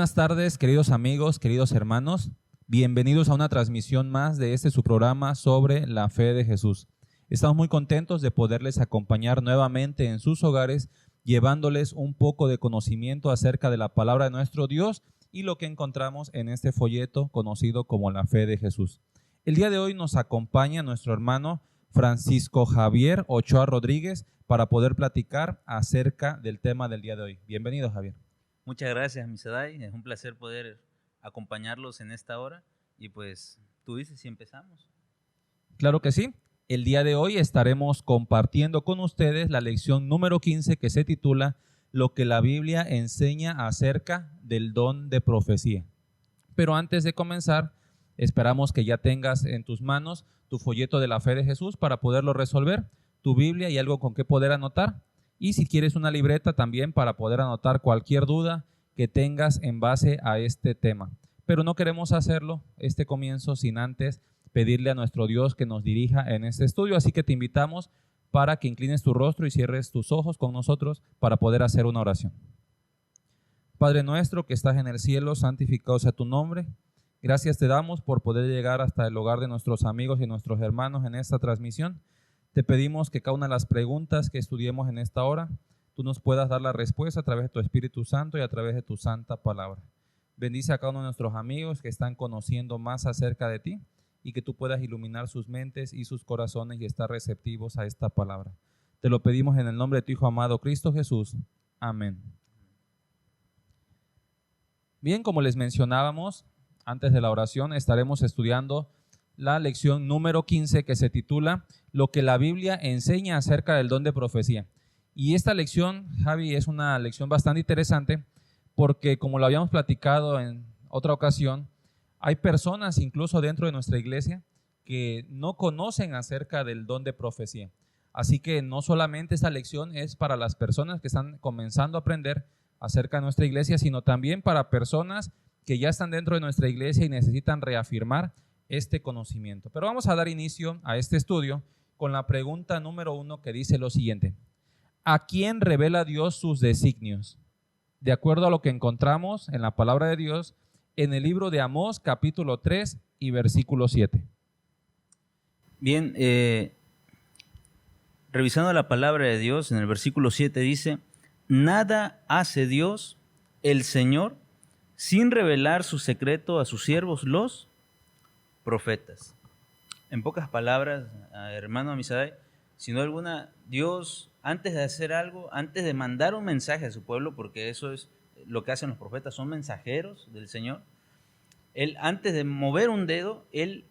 buenas tardes, queridos amigos, queridos hermanos. Bienvenidos a una transmisión más de su programa sobre la fe de Jesús. Estamos muy contentos de poderles acompañar nuevamente en sus hogares, llevándoles un poco de conocimiento acerca de la palabra de nuestro Dios y lo que encontramos en este folleto conocido como la fe de Jesús. El día de hoy nos acompaña nuestro hermano Francisco Javier Ochoa Rodríguez para poder platicar acerca del tema del día de hoy. Bienvenido, Javier. Muchas gracias, Misaday. Es un placer poder acompañarlos en esta hora. Y pues, tú dices si empezamos. Claro que sí. El día de hoy estaremos compartiendo con ustedes la lección número 15 que se titula Lo que la Biblia enseña acerca del don de profecía. Pero antes de comenzar, esperamos que ya tengas en tus manos tu folleto de la fe de Jesús para poderlo resolver, tu Biblia y algo con que poder anotar. Y si quieres una libreta también para poder anotar cualquier duda que tengas en base a este tema. Pero no queremos hacerlo este comienzo sin antes pedirle a nuestro Dios que nos dirija en este estudio. Así que te invitamos para que inclines tu rostro y cierres tus ojos con nosotros para poder hacer una oración. Padre nuestro que estás en el cielo, santificado sea tu nombre. Gracias te damos por poder llegar hasta el hogar de nuestros amigos y nuestros hermanos en esta transmisión. Te pedimos que cada una de las preguntas que estudiemos en esta hora, tú nos puedas dar la respuesta a través de tu Espíritu Santo y a través de tu santa palabra. Bendice a cada uno de nuestros amigos que están conociendo más acerca de ti y que tú puedas iluminar sus mentes y sus corazones y estar receptivos a esta palabra. Te lo pedimos en el nombre de tu Hijo amado, Cristo Jesús. Amén. Bien, como les mencionábamos antes de la oración, estaremos estudiando la lección número 15 que se titula Lo que la Biblia enseña acerca del don de profecía. Y esta lección, Javi, es una lección bastante interesante porque, como lo habíamos platicado en otra ocasión, hay personas incluso dentro de nuestra iglesia que no conocen acerca del don de profecía. Así que no solamente esta lección es para las personas que están comenzando a aprender acerca de nuestra iglesia, sino también para personas que ya están dentro de nuestra iglesia y necesitan reafirmar este conocimiento. Pero vamos a dar inicio a este estudio con la pregunta número 1 que dice lo siguiente: ¿a quién revela Dios sus designios? De acuerdo a lo que encontramos en la palabra de Dios en el libro de Amós, capítulo 3 y versículo 7. Bien, revisando la palabra de Dios, en el versículo 7 dice: nada hace Dios, el Señor, sin revelar su secreto a sus siervos, los profetas. En pocas palabras, hermano Amisadai, sin duda alguna, Dios, antes de hacer algo, antes de mandar un mensaje a su pueblo, porque eso es lo que hacen los profetas, son mensajeros del Señor, Él, antes de mover un dedo, Él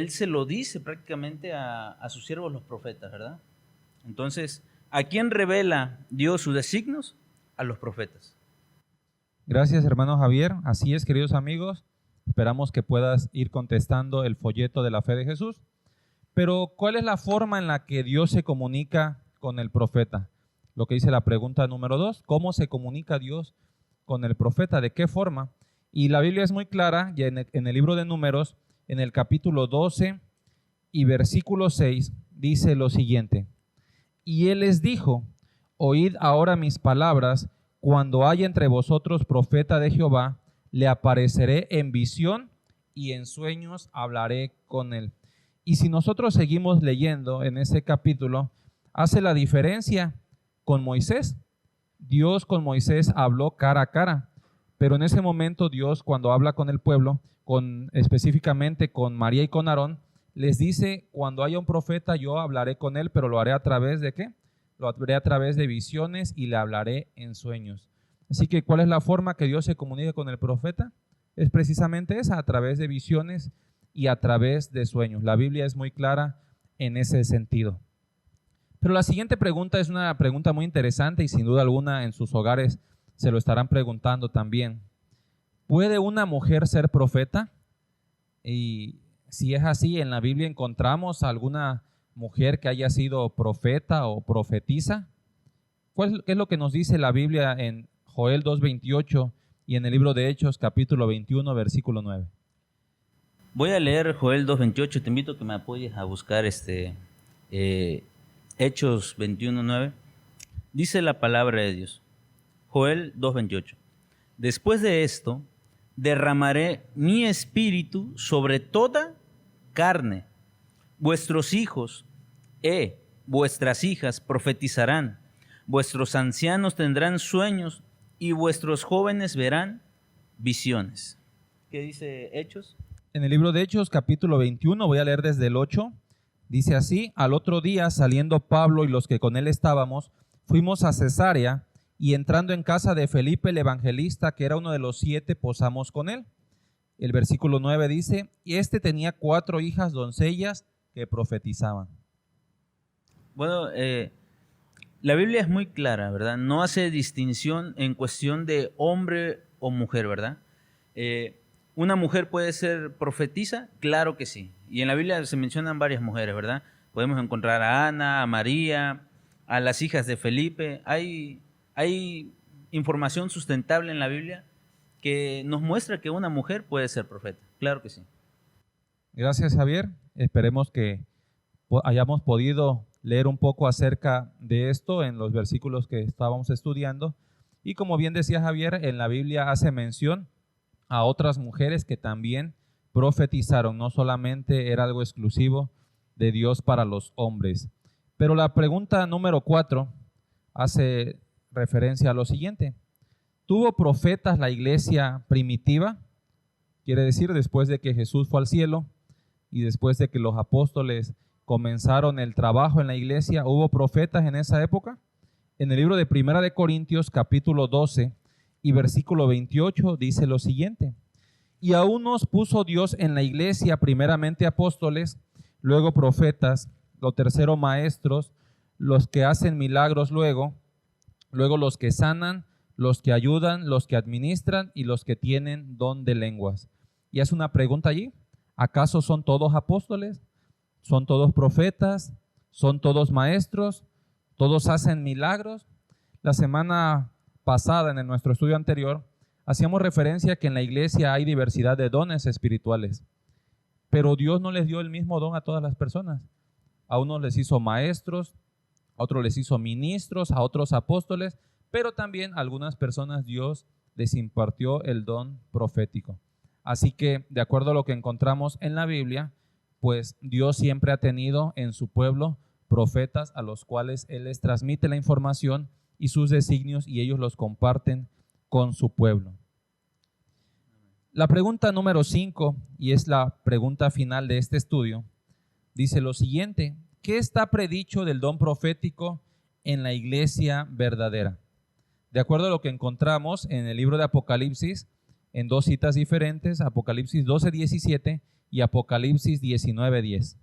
se lo dice prácticamente a sus siervos los profetas, ¿verdad? Entonces, ¿a quién revela Dios sus designios? A los profetas. Gracias, hermano Javier. Así es, queridos amigos. Esperamos que puedas ir contestando el folleto de la fe de Jesús. Pero, ¿cuál es la forma en la que Dios se comunica con el profeta? Lo que dice la pregunta número 2, ¿cómo se comunica Dios con el profeta? ¿De qué forma? Y la Biblia es muy clara, ya en el libro de Números, en el capítulo 12 y versículo 6, dice lo siguiente: y él les dijo, oíd ahora mis palabras, cuando haya entre vosotros profeta de Jehová, le apareceré en visión y en sueños hablaré con él. Y si nosotros seguimos leyendo en ese capítulo, hace la diferencia con Moisés. Dios con Moisés habló cara a cara, pero en ese momento Dios, cuando habla con el pueblo, específicamente con María y con Aarón, les dice, cuando haya un profeta yo hablaré con él, pero lo haré a través de ¿qué? Lo haré a través de visiones y le hablaré en sueños. Así que, ¿cuál es la forma que Dios se comunica con el profeta? Es precisamente esa, a través de visiones y a través de sueños. La Biblia es muy clara en ese sentido. Pero la siguiente pregunta es una pregunta muy interesante y sin duda alguna en sus hogares se lo estarán preguntando también. ¿Puede una mujer ser profeta? Y si es así, ¿en la Biblia encontramos alguna mujer que haya sido profeta o profetisa? ¿Qué es lo que nos dice la Biblia en Joel 2:28 y en el libro de Hechos capítulo 21 versículo 9? Voy a leer Joel 2:28, te invito a que me apoyes a buscar Hechos 21:9. Dice la palabra de Dios, Joel 2:28: Después de esto, derramaré mi espíritu sobre toda carne. Vuestros hijos vuestras hijas profetizarán, vuestros ancianos tendrán sueños y vuestros jóvenes verán visiones. ¿Qué dice Hechos? En el libro de Hechos, capítulo 21, voy a leer desde el 8. Dice así: al otro día, saliendo Pablo y los que con él estábamos, fuimos a Cesarea, y entrando en casa de Felipe el evangelista, que era uno de los 7, posamos con él. El versículo 9 dice: y este tenía 4 hijas doncellas que profetizaban. Bueno, la Biblia es muy clara, ¿verdad? No hace distinción en cuestión de hombre o mujer, ¿verdad? ¿Una mujer puede ser profetisa? Claro que sí. Y en la Biblia se mencionan varias mujeres, ¿verdad? Podemos encontrar a Ana, a María, a las hijas de Felipe. Hay información sustentable en la Biblia que nos muestra que una mujer puede ser profeta. Claro que sí. Gracias, Javier. Esperemos que hayamos podido leer un poco acerca de esto en los versículos que estábamos estudiando. Y como bien decía Javier, en la Biblia hace mención a otras mujeres que también profetizaron. No solamente era algo exclusivo de Dios para los hombres. Pero la pregunta número 4 hace referencia a lo siguiente: ¿tuvo profetas la iglesia primitiva? Quiere decir, después de que Jesús fue al cielo y después de que los apóstoles comenzaron el trabajo en la iglesia, ¿hubo profetas en esa época? En el libro de Primera de Corintios, capítulo 12 y versículo 28, dice lo siguiente: y a unos puso Dios en la iglesia, primeramente apóstoles, luego profetas, lo tercero maestros, los que hacen milagros luego los que sanan, los que ayudan, los que administran y los que tienen don de lenguas. Y hace una pregunta allí: ¿acaso son todos apóstoles? ¿Son todos profetas? ¿Son todos maestros? ¿Todos hacen milagros? La semana pasada, en nuestro estudio anterior, hacíamos referencia a que en la iglesia hay diversidad de dones espirituales, pero Dios no les dio el mismo don a todas las personas. A unos les hizo maestros, a otros les hizo ministros, a otros apóstoles, pero también a algunas personas Dios les impartió el don profético. Así que, de acuerdo a lo que encontramos en la Biblia, pues Dios siempre ha tenido en su pueblo profetas a los cuales Él les transmite la información y sus designios, y ellos los comparten con su pueblo. La pregunta número 5, y es la pregunta final de este estudio, dice lo siguiente: ¿qué está predicho del don profético en la iglesia verdadera? De acuerdo a lo que encontramos en el libro de Apocalipsis, en 2 citas diferentes, Apocalipsis 12:17 y Apocalipsis 19:10.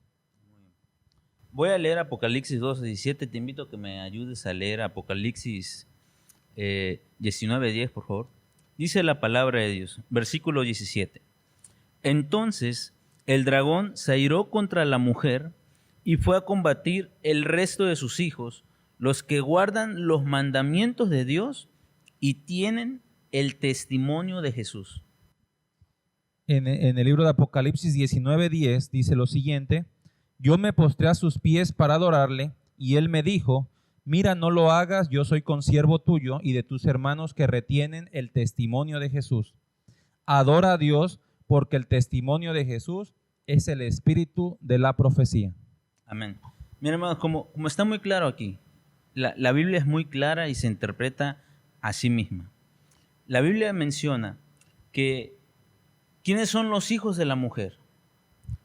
Voy a leer Apocalipsis 12:17. Te invito a que me ayudes a leer Apocalipsis 19:10, por favor. Dice la palabra de Dios, versículo 17. Entonces el dragón se airó contra la mujer y fue a combatir el resto de sus hijos, los que guardan los mandamientos de Dios y tienen el testimonio de Jesús. En el libro de Apocalipsis 19:10 dice lo siguiente: yo me postré a sus pies para adorarle, y él me dijo: mira, no lo hagas, yo soy consiervo tuyo y de tus hermanos que retienen el testimonio de Jesús. Adora a Dios, porque el testimonio de Jesús es el espíritu de la profecía. Amén. Miren, hermanos, como está muy claro aquí, la Biblia es muy clara y se interpreta a sí misma. La Biblia menciona que ¿quiénes son los hijos de la mujer?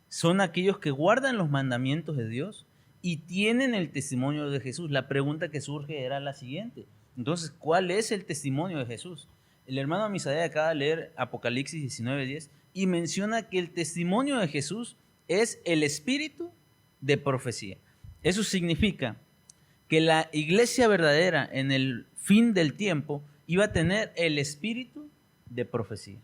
Son aquellos que guardan los mandamientos de Dios y tienen el testimonio de Jesús. La pregunta que surge era la siguiente: entonces, ¿cuál es el testimonio de Jesús? El hermano Amisadai acaba de leer Apocalipsis 19:10 y menciona que el testimonio de Jesús es el espíritu de profecía. Eso significa que la iglesia verdadera en el fin del tiempo iba a tener el espíritu de profecía.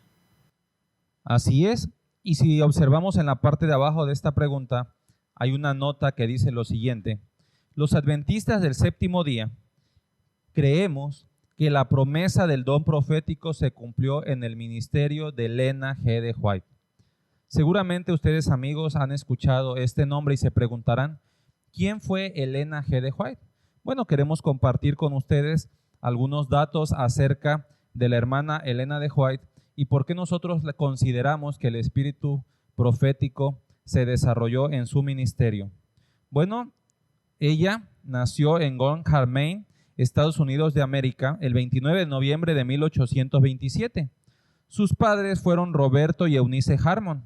Así es. Y si observamos en la parte de abajo de esta pregunta, hay una nota que dice lo siguiente: los adventistas del séptimo día creemos que la promesa del don profético se cumplió en el ministerio de Elena G. de White. Seguramente ustedes, amigos, han escuchado este nombre y se preguntarán: ¿quién fue Elena G. de White? Bueno, queremos compartir con ustedes algunos datos acerca de la hermana Elena de White y por qué nosotros consideramos que el espíritu profético se desarrolló en su ministerio. Bueno, ella nació en Gonham, Maine, Estados Unidos de América, el 29 de noviembre de 1827. Sus padres fueron Roberto y Eunice Harmon.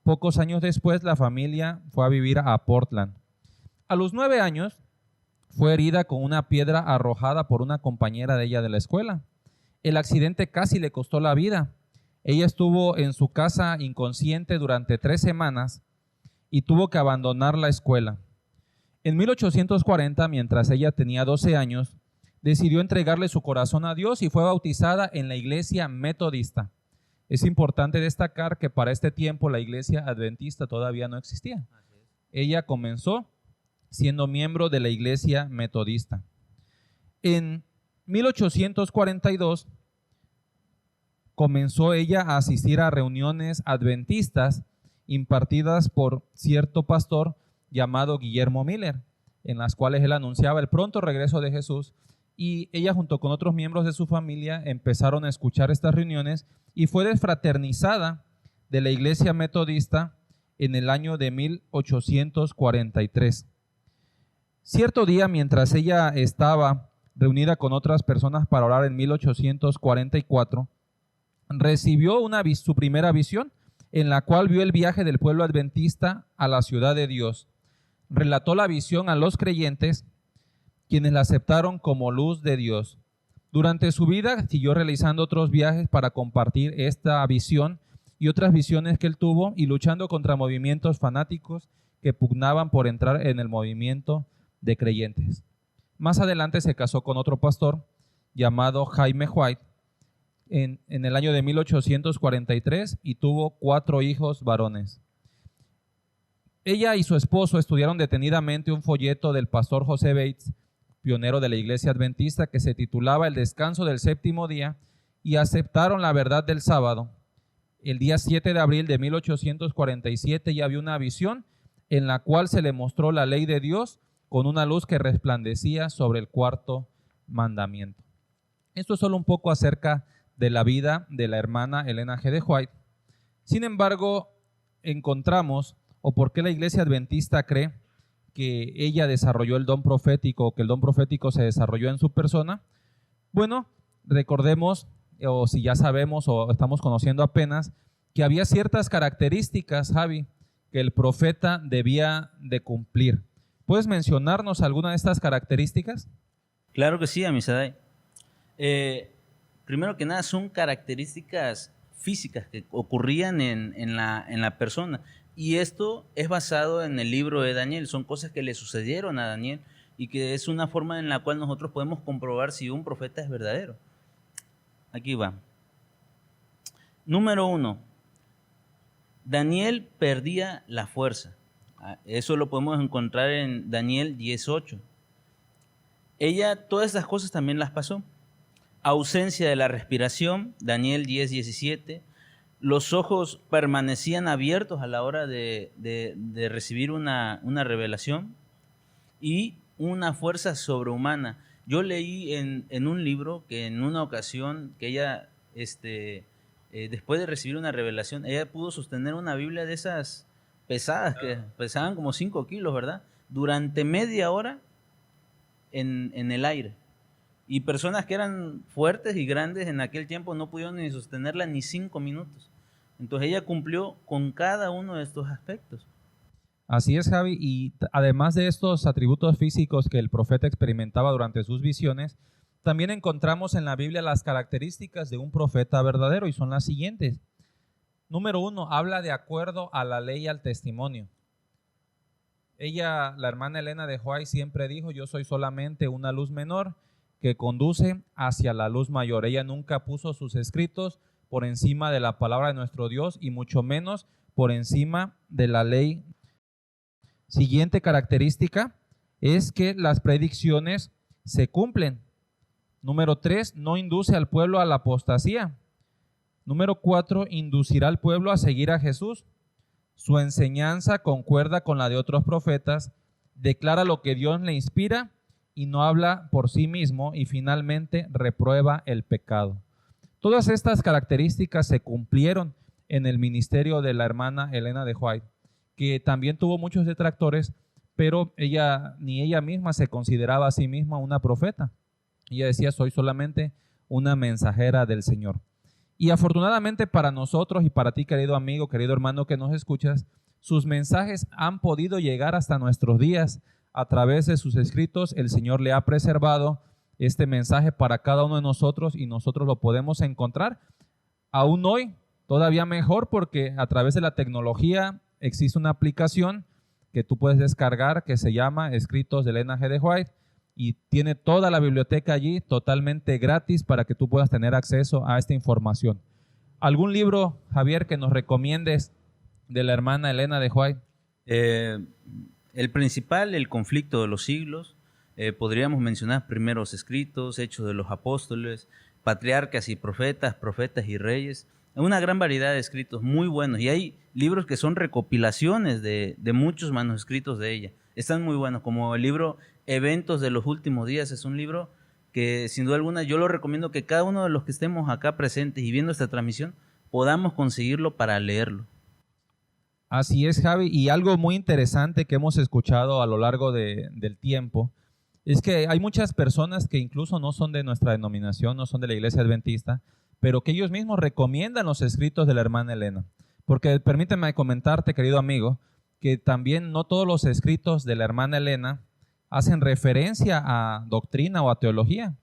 Pocos años después, la familia fue a vivir a Portland. A los 9 años, fue herida con una piedra arrojada por una compañera de ella de la escuela. El accidente casi le costó la vida. Ella estuvo en su casa inconsciente durante 3 semanas y tuvo que abandonar la escuela. En 1840, mientras ella tenía 12 años, decidió entregarle su corazón a Dios y fue bautizada en la iglesia metodista. Es importante destacar que para este tiempo la iglesia adventista todavía no existía. Ella comenzó siendo miembro de la iglesia metodista. En 1842 comenzó ella a asistir a reuniones adventistas impartidas por cierto pastor llamado Guillermo Miller, en las cuales él anunciaba el pronto regreso de Jesús, y ella junto con otros miembros de su familia empezaron a escuchar estas reuniones y fue desfraternizada de la iglesia metodista en el año de 1843. Cierto día, mientras ella estaba reunida con otras personas para orar en 1844, recibió su primera visión, en la cual vio el viaje del pueblo adventista a la ciudad de Dios. Relató la visión a los creyentes, quienes la aceptaron como luz de Dios. Durante su vida siguió realizando otros viajes para compartir esta visión y otras visiones que él tuvo y luchando contra movimientos fanáticos que pugnaban por entrar en el movimiento de creyentes. Más adelante se casó con otro pastor llamado Jaime White en el año de 1843 y tuvo 4 hijos varones. Ella y su esposo estudiaron detenidamente un folleto del pastor José Bates, pionero de la iglesia adventista, que se titulaba El descanso del séptimo día, y aceptaron la verdad del sábado. El día 7 de abril de 1847 ya vio una visión en la cual se le mostró la ley de Dios con una luz que resplandecía sobre el 4º mandamiento. Esto es solo un poco acerca de la vida de la hermana Elena G. de White. Sin embargo, encontramos, o por qué la iglesia adventista cree que ella desarrolló el don profético, que el don profético se desarrolló en su persona. Bueno, recordemos, o si ya sabemos o estamos conociendo apenas, que había ciertas características, Javi, que el profeta debía de cumplir. ¿Puedes mencionarnos alguna de estas características? Claro que sí, Amisadai. Primero que nada, son características físicas que ocurrían en la persona. Y esto es basado en el libro de Daniel. Son cosas que le sucedieron a Daniel y que es una forma en la cual nosotros podemos comprobar si un profeta es verdadero. Aquí va. Número 1. Daniel perdía la fuerza. Eso lo podemos encontrar en Daniel 10:8. Ella todas estas cosas también las pasó. Ausencia de la respiración, Daniel 10:17. Los ojos permanecían abiertos a la hora de recibir una revelación y una fuerza sobrehumana. Yo leí en un libro que en una ocasión que ella, después de recibir una revelación, ella pudo sostener una Biblia de esas pesadas, que pesaban como 5 kilos, ¿verdad? Durante media hora en el aire. Y personas que eran fuertes y grandes en aquel tiempo no pudieron ni sostenerla ni 5 minutos. Entonces ella cumplió con cada uno de estos aspectos. Así es, Javi, y además de estos atributos físicos que el profeta experimentaba durante sus visiones, también encontramos en la Biblia las características de un profeta verdadero y son las siguientes. Número 1, habla de acuerdo a la ley y al testimonio. Ella, la hermana Elena de White, siempre dijo: yo soy solamente una luz menor que conduce hacia la luz mayor. Ella nunca puso sus escritos por encima de la palabra de nuestro Dios y mucho menos por encima de la ley. Siguiente característica es que las predicciones se cumplen. Número 3, no induce al pueblo a la apostasía. Número 4, inducirá al pueblo a seguir a Jesús. Su enseñanza concuerda con la de otros profetas, declara lo que Dios le inspira y no habla por sí mismo, y finalmente reprueba el pecado. Todas estas características se cumplieron en el ministerio de la hermana Elena de White, que también tuvo muchos detractores, pero ni ella misma se consideraba a sí misma una profeta. Ella decía: soy solamente una mensajera del Señor. Y afortunadamente para nosotros y para ti, querido amigo, querido hermano que nos escuchas, sus mensajes han podido llegar hasta nuestros días. A través de sus escritos, el Señor le ha preservado este mensaje para cada uno de nosotros y nosotros lo podemos encontrar aún hoy, todavía mejor, porque a través de la tecnología existe una aplicación que tú puedes descargar que se llama Escritos de Elena G. de White y tiene toda la biblioteca allí totalmente gratis para que tú puedas tener acceso a esta información. ¿Algún libro, Javier, que nos recomiendes de la hermana Elena de White? El principal, El conflicto de los siglos. Podríamos mencionar Primeros Escritos, Hechos de los Apóstoles, Patriarcas y Profetas, Profetas y Reyes. Una gran variedad de escritos muy buenos. Y hay libros que son recopilaciones de muchos manuscritos de ella. Están muy buenos, como el libro Eventos de los Últimos Días. Es un libro que sin duda alguna yo lo recomiendo que cada uno de los que estemos acá presentes y viendo esta transmisión podamos conseguirlo para leerlo. Así es, Javi, y algo muy interesante que hemos escuchado a lo largo del tiempo es que hay muchas personas que incluso no son de nuestra denominación, no son de la Iglesia Adventista, pero que ellos mismos recomiendan los escritos de la hermana Elena. Porque permíteme comentarte, querido amigo, que también no todos los escritos de la hermana Elena hacen referencia a doctrina o a teología.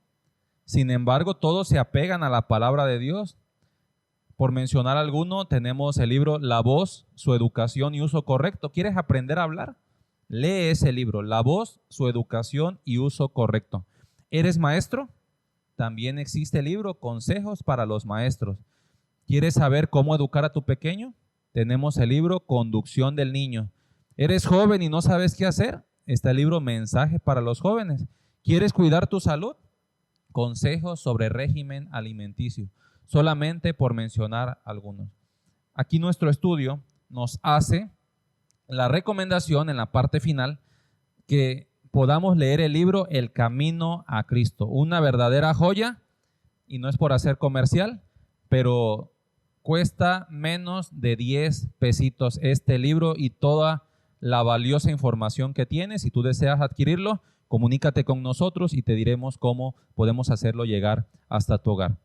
Sin embargo, todos se apegan a la palabra de Dios. Por mencionar alguno, tenemos el libro La Voz, su educación y uso correcto. ¿Quieres aprender a hablar? Lee ese libro, La Voz, su educación y uso correcto. ¿Eres maestro? También existe el libro Consejos para los maestros. ¿Quieres saber cómo educar a tu pequeño? Tenemos el libro Conducción del niño. ¿Eres joven y no sabes qué hacer? Está el libro Mensaje para los jóvenes. ¿Quieres cuidar tu salud? Consejos sobre régimen alimenticio. Solamente por mencionar algunos. Aquí nuestro estudio nos hace la recomendación en la parte final que podamos leer el libro El Camino a Cristo, una verdadera joya, y no es por hacer comercial, pero cuesta menos de 10 pesitos este libro y toda la valiosa información que tiene. Si tú deseas adquirirlo, comunícate con nosotros y te diremos cómo podemos hacerlo llegar hasta tu hogar.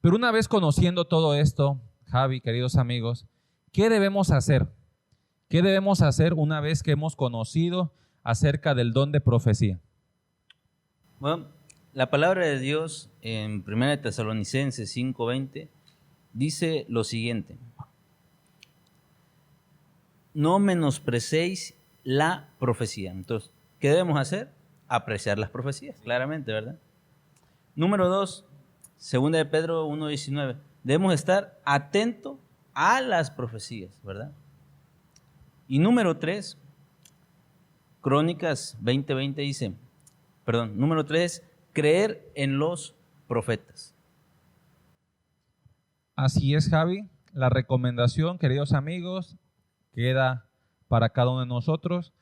Pero una vez conociendo todo esto, Javi, queridos amigos, ¿qué debemos hacer? ¿Qué debemos hacer una vez que hemos conocido acerca del don de profecía? Bueno, la palabra de Dios en 1 Tesalonicenses 5:20 dice lo siguiente: no menosprecéis la profecía. Entonces, ¿qué debemos hacer? Apreciar las profecías, claramente, ¿verdad? Número 2, 2 de Pedro 1:19. Debemos estar atentos a las profecías, ¿verdad? Y número 3, Crónicas 20:20 dice, número 3, creer en los profetas. Así es, Javi. La recomendación, queridos amigos, queda para cada uno de nosotros.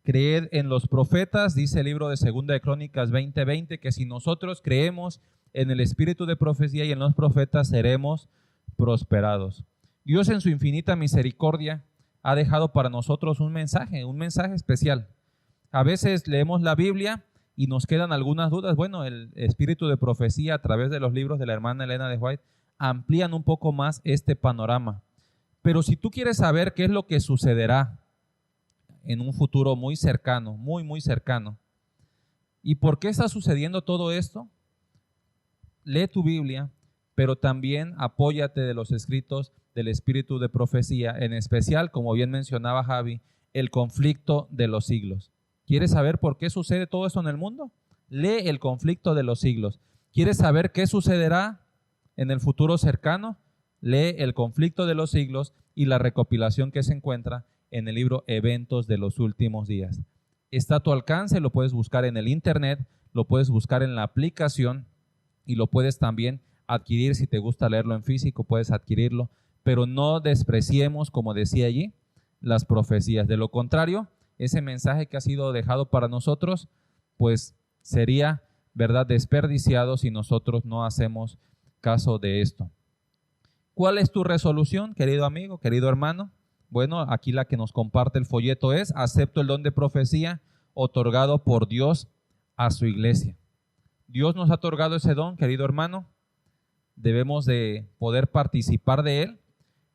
Creer en los profetas, dice el libro de 2 de Crónicas 20:20, que si nosotros creemos en el espíritu de profecía y en los profetas, seremos prosperados. Dios en su infinita misericordia ha dejado para nosotros un mensaje especial. A veces leemos la Biblia y nos quedan algunas dudas. Bueno, el espíritu de profecía a través de los libros de la hermana Elena de White amplían un poco más este panorama. Pero si tú quieres saber qué es lo que sucederá en un futuro muy cercano, muy cercano, y por qué está sucediendo todo esto, lee tu Biblia, pero también apóyate de los escritos del espíritu de profecía, en especial, como bien mencionaba Javi, el conflicto de los siglos. ¿Quieres saber por qué sucede todo esto en el mundo? Lee el conflicto de los siglos. ¿Quieres saber qué sucederá en el futuro cercano? Lee el conflicto de los siglos y la recopilación que se encuentra en el libro Eventos de los Últimos Días. Está a tu alcance, lo puedes buscar en el internet, lo puedes buscar en la aplicación y lo puedes también adquirir. Si te gusta leerlo en físico, puedes adquirirlo, pero no despreciemos, como decía allí, las profecías. De lo contrario, ese mensaje que ha sido dejado para nosotros, pues sería, ¿verdad?, desperdiciado si nosotros no hacemos caso de esto. ¿Cuál es tu resolución, querido amigo, querido hermano? Bueno, aquí la que nos comparte el folleto es: acepto el don de profecía otorgado por Dios a su iglesia. Dios nos ha otorgado ese don, querido hermano. Debemos de poder participar de él,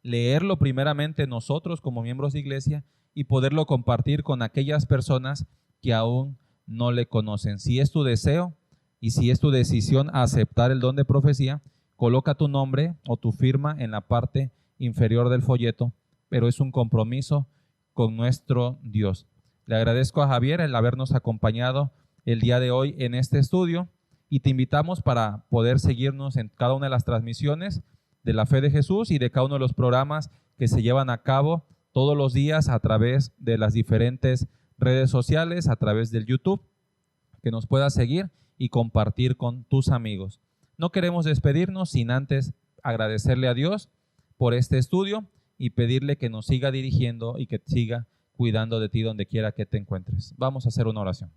leerlo primeramente nosotros como miembros de iglesia y poderlo compartir con aquellas personas que aún no le conocen. Si es tu deseo y si es tu decisión aceptar el don de profecía, coloca tu nombre o tu firma en la parte inferior del folleto, pero es un compromiso con nuestro Dios. Le agradezco a Javier el habernos acompañado el día de hoy en este estudio y te invitamos para poder seguirnos en cada una de las transmisiones de la Fe de Jesús y de cada uno de los programas que se llevan a cabo todos los días a través de las diferentes redes sociales, a través del YouTube, que nos puedas seguir y compartir con tus amigos. No queremos despedirnos sin antes agradecerle a Dios por este estudio y pedirle que nos siga dirigiendo y que siga cuidando de ti donde quiera que te encuentres. Vamos a hacer una oración.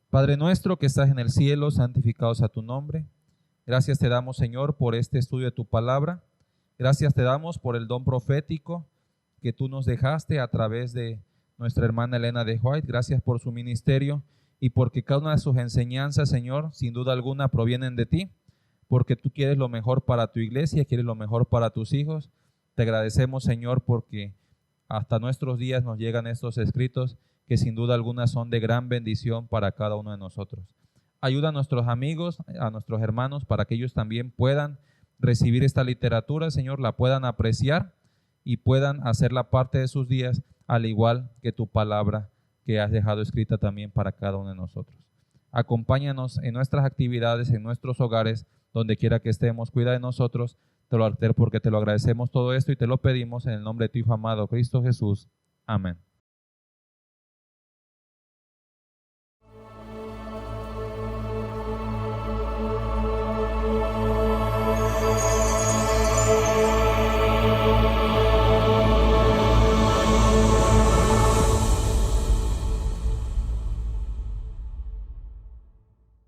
Padre nuestro que estás en el cielo, santificado sea tu nombre. Gracias te damos, Señor, por este estudio de tu palabra. Gracias te damos por el don profético que tú nos dejaste a través de nuestra hermana Elena de White. Gracias por su ministerio y porque cada una de sus enseñanzas, Señor, sin duda alguna provienen de ti, porque tú quieres lo mejor para tu iglesia, quieres lo mejor para tus hijos. Te agradecemos, Señor, porque hasta nuestros días nos llegan estos escritos que sin duda alguna son de gran bendición para cada uno de nosotros. Ayuda a nuestros amigos, a nuestros hermanos, para que ellos también puedan recibir esta literatura, Señor, la puedan apreciar y puedan hacerla parte de sus días, al igual que tu palabra que has dejado escrita también para cada uno de nosotros. Acompáñanos en nuestras actividades, en nuestros hogares, donde quiera que estemos, cuida de nosotros, porque te lo agradecemos todo esto y te lo pedimos en el nombre de tu Hijo amado, Cristo Jesús. Amén.